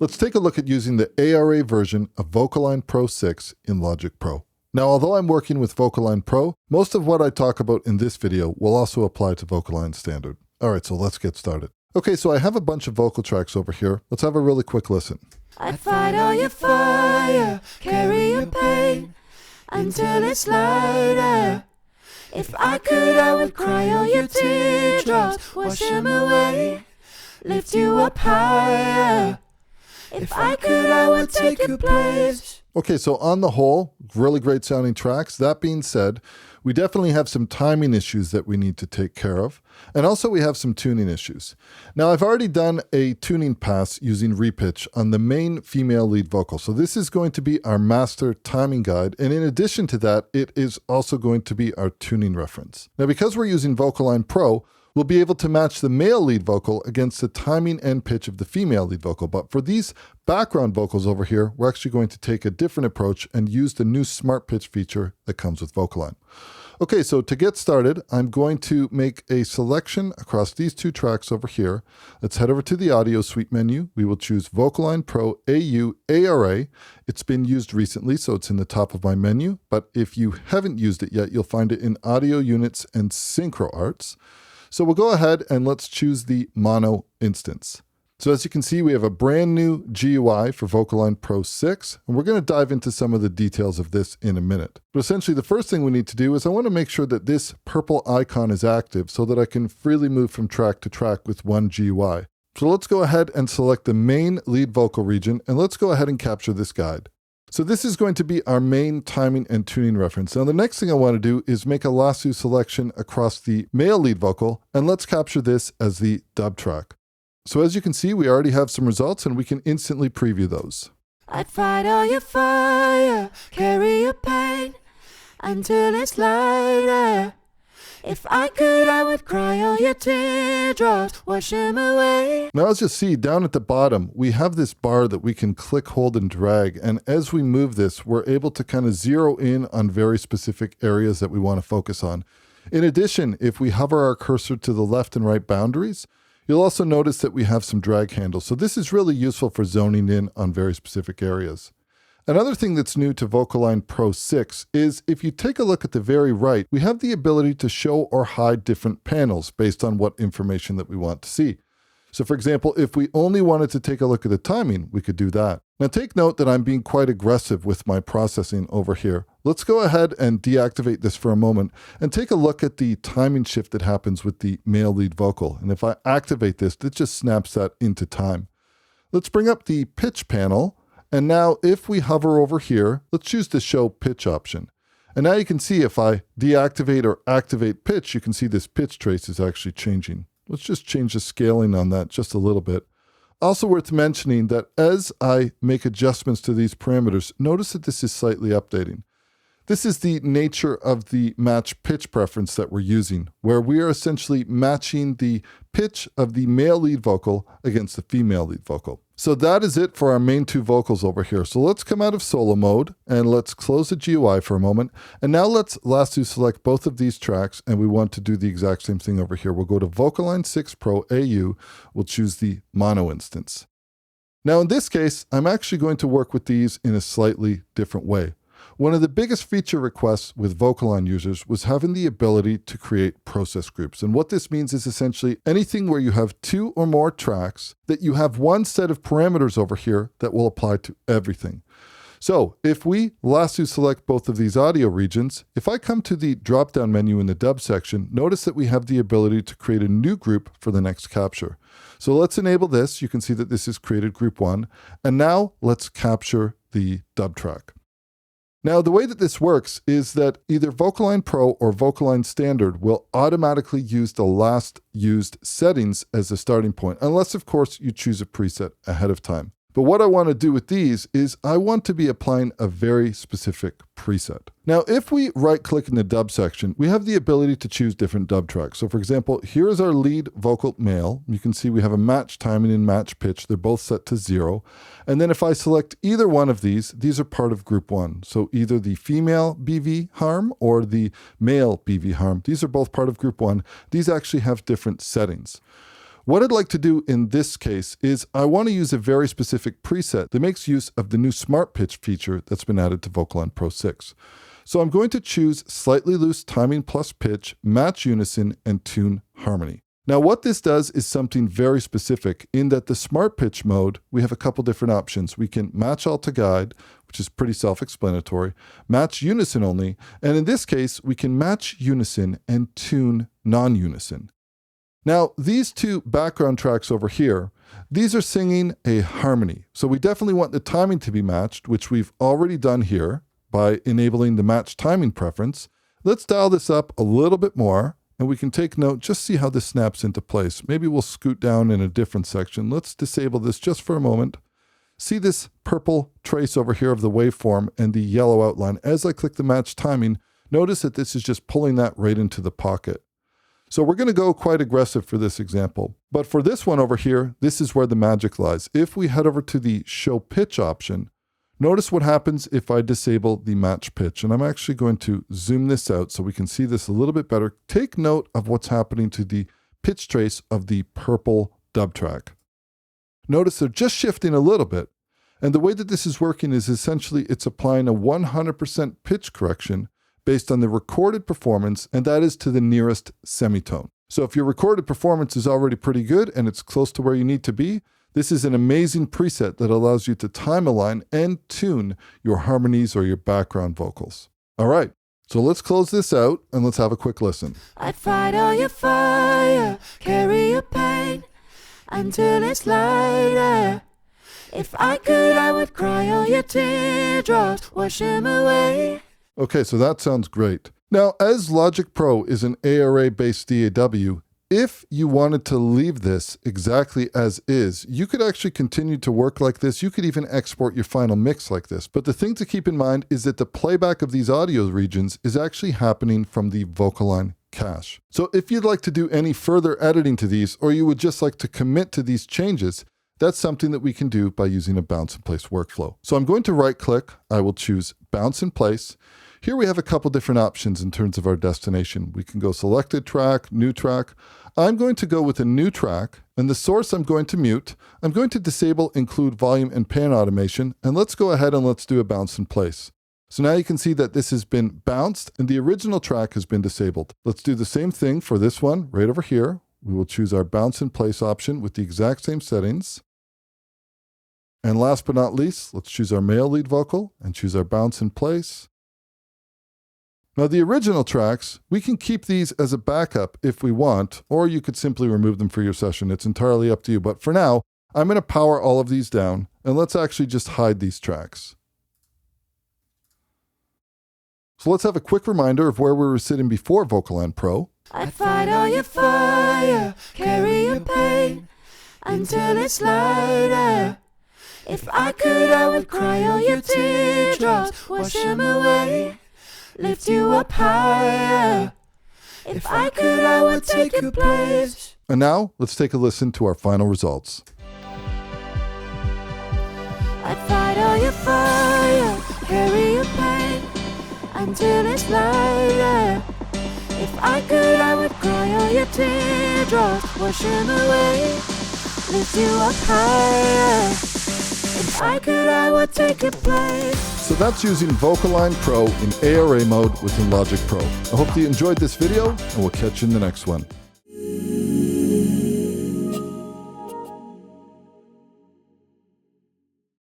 Let's take a look at using the ARA version of VocAlign Pro 6 in Logic Pro. Now, although I'm working with VocAlign Pro, most of what I talk about in this video will also apply to VocAlign Standard. All right, so let's get started. Okay, so I have a bunch of vocal tracks over here. Let's have a really quick listen. I'd fight all your fire, carry your pain until it's lighter. If I could, I would cry all your teardrops, wash them away, lift you up higher. If I could, I would take your place. Okay, so on the whole, really great sounding tracks. That being said, we definitely have some timing issues that we need to take care of. And also we have some tuning issues. Now, I've already done a tuning pass using repitch on the main female lead vocal. So this is going to be our master timing guide. And in addition to that, it is also going to be our tuning reference. Now, because we're using VocAlign Pro, we'll be able to match the male lead vocal against the timing and pitch of the female lead vocal. But for these background vocals over here, we're actually going to take a different approach and use the new smart pitch feature that comes with VocAlign. Okay, so to get started, I'm going to make a selection across these two tracks over here. Let's head over to the Audio Suite menu. We will choose VocAlign Pro AU ARA. It's been used recently, so it's in the top of my menu. But if you haven't used it yet, you'll find it in Audio Units and Synchro Arts. So we'll go ahead and let's choose the mono instance. So as you can see, we have a brand new GUI for VocAlign Pro 6, and we're going to dive into some of the details of this in a minute. But essentially, the first thing we need to do is I want to make sure that this purple icon is active so that I can freely move from track to track with one GUI. So let's go ahead and select the main lead vocal region, and let's go ahead and capture this guide. So this is going to be our main timing and tuning reference. Now the next thing I want to do is make a lasso selection across the male lead vocal, and let's capture this as the dub track. So as you can see, we already have some results and we can instantly preview those. I'd fight all your fire, carry your pain until it's lighter. If I could, I would cry all your teardrops, wash them away. Now as you see down at the bottom, we have this bar that we can click, hold, and drag. And as we move this, we're able to kind of zero in on very specific areas that we want to focus on. In addition, if we hover our cursor to the left and right boundaries, you'll also notice that we have some drag handles. So this is really useful for zoning in on very specific areas. Another thing that's new to VocAlign Pro 6 is if you take a look at the very right, we have the ability to show or hide different panels based on what information that we want to see. So for example, if we only wanted to take a look at the timing, we could do that. Now take note that I'm being quite aggressive with my processing over here. Let's go ahead and deactivate this for a moment and take a look at the timing shift that happens with the male lead vocal. And if I activate this, it just snaps that into time. Let's bring up the pitch panel. And now if we hover over here, let's choose the show pitch option. And now you can see if I deactivate or activate pitch, you can see this pitch trace is actually changing. Let's just change the scaling on that just a little bit. Also worth mentioning that as I make adjustments to these parameters, notice that this is slightly updating. This is the nature of the match pitch preference that we're using, where we are essentially matching the pitch of the male lead vocal against the female lead vocal. So that is it for our main two vocals over here. So let's come out of solo mode and let's close the GUI for a moment. And now let's lasso select both of these tracks, and we want to do the exact same thing over here. We'll go to VocAlign 6 Pro AU. We'll choose the mono instance. Now in this case, I'm actually going to work with these in a slightly different way. One of the biggest feature requests with VocAlign users was having the ability to create process groups. And what this means is essentially anything where you have two or more tracks that you have one set of parameters over here that will apply to everything. So if we lasso select both of these audio regions, if I come to the drop-down menu in the dub section, notice that we have the ability to create a new group for the next capture. So let's enable this. You can see that this is created group 1. And now let's capture the dub track. Now, the way that this works is that either VocAlign Pro or VocAlign Standard will automatically use the last used settings as a starting point, unless, of course, you choose a preset ahead of time. But what I want to do with these is I want to be applying a very specific preset. Now, if we right-click in the dub section, we have the ability to choose different dub tracks. So for example, here is our lead vocal male. You can see we have a match timing and match pitch. They're both set to 0. And then if I select either one of these are part of group 1. So either the female BV harm or the male BV harm. These are both part of group 1. These actually have different settings. What I'd like to do in this case is I want to use a very specific preset that makes use of the new Smart Pitch feature that's been added to VocAlign Pro 6. So I'm going to choose Slightly Loose Timing plus Pitch, Match Unison, and Tune Harmony. Now what this does is something very specific in that the Smart Pitch mode, we have a couple different options. We can match all to guide, which is pretty self-explanatory, match unison only, and in this case, we can match unison and tune non-unison. Now, these two background tracks over here, these are singing a harmony. So we definitely want the timing to be matched, which we've already done here by enabling the match timing preference. Let's dial this up a little bit more. And we can take note, just see how this snaps into place. Maybe we'll scoot down in a different section. Let's disable this just for a moment. See this purple trace over here of the waveform and the yellow outline. As I click the match timing, notice that this is just pulling that right into the pocket. So we're going to go quite aggressive for this example. But for this one over here, this is where the magic lies. If we head over to the show pitch option, notice what happens if I disable the match pitch. And I'm actually going to zoom this out so we can see this a little bit better. Take note of what's happening to the pitch trace of the purple dub track. Notice they're just shifting a little bit. And the way that this is working is essentially it's applying a 100% pitch correction based on the recorded performance, and that is to the nearest semitone. So if your recorded performance is already pretty good and it's close to where you need to be, this is an amazing preset that allows you to time align and tune your harmonies or your background vocals. All right, so let's close this out and let's have a quick listen. I'd fight all your fire, carry your pain until it's lighter. If I could, I would cry all your teardrops, wash them away. Okay, so that sounds great. Now, as Logic Pro is an ARA-based DAW, if you wanted to leave this exactly as is, you could actually continue to work like this. You could even export your final mix like this. But the thing to keep in mind is that the playback of these audio regions is actually happening from the VocAlign cache. So if you'd like to do any further editing to these, or you would just like to commit to these changes, that's something that we can do by using a bounce in place workflow. So I'm going to right click. I will choose bounce in place. Here we have a couple different options in terms of our destination. We can go selected track, new track. I'm going to go with a new track, and the source I'm going to mute. I'm going to disable include volume and pan automation, and let's go ahead and let's do a bounce in place. So now you can see that this has been bounced and the original track has been disabled. Let's do the same thing for this one right over here. We will choose our bounce in place option with the exact same settings. And last but not least, let's choose our male lead vocal and choose our bounce in place. Now the original tracks, we can keep these as a backup if we want, or you could simply remove them for your session. It's entirely up to you. But for now, I'm going to power all of these down, and let's actually just hide these tracks. So let's have a quick reminder of where we were sitting before VocAlign Pro. I'd fight all your fire, carry your pain until it's lighter. If I could, I would cry all your teardrops, wash them away. Lift you up higher. If I could, I would take your place. And now, let's take a listen to our final results. I'd fight all your fire, carry your pain until it's lighter. If I could, I would cry all your teardrops, wash them away. Lift you up higher. If I could, I would take your place. So that's using VocAlign Pro in ARA mode within Logic Pro. I hope you enjoyed this video, and we'll catch you in the next one.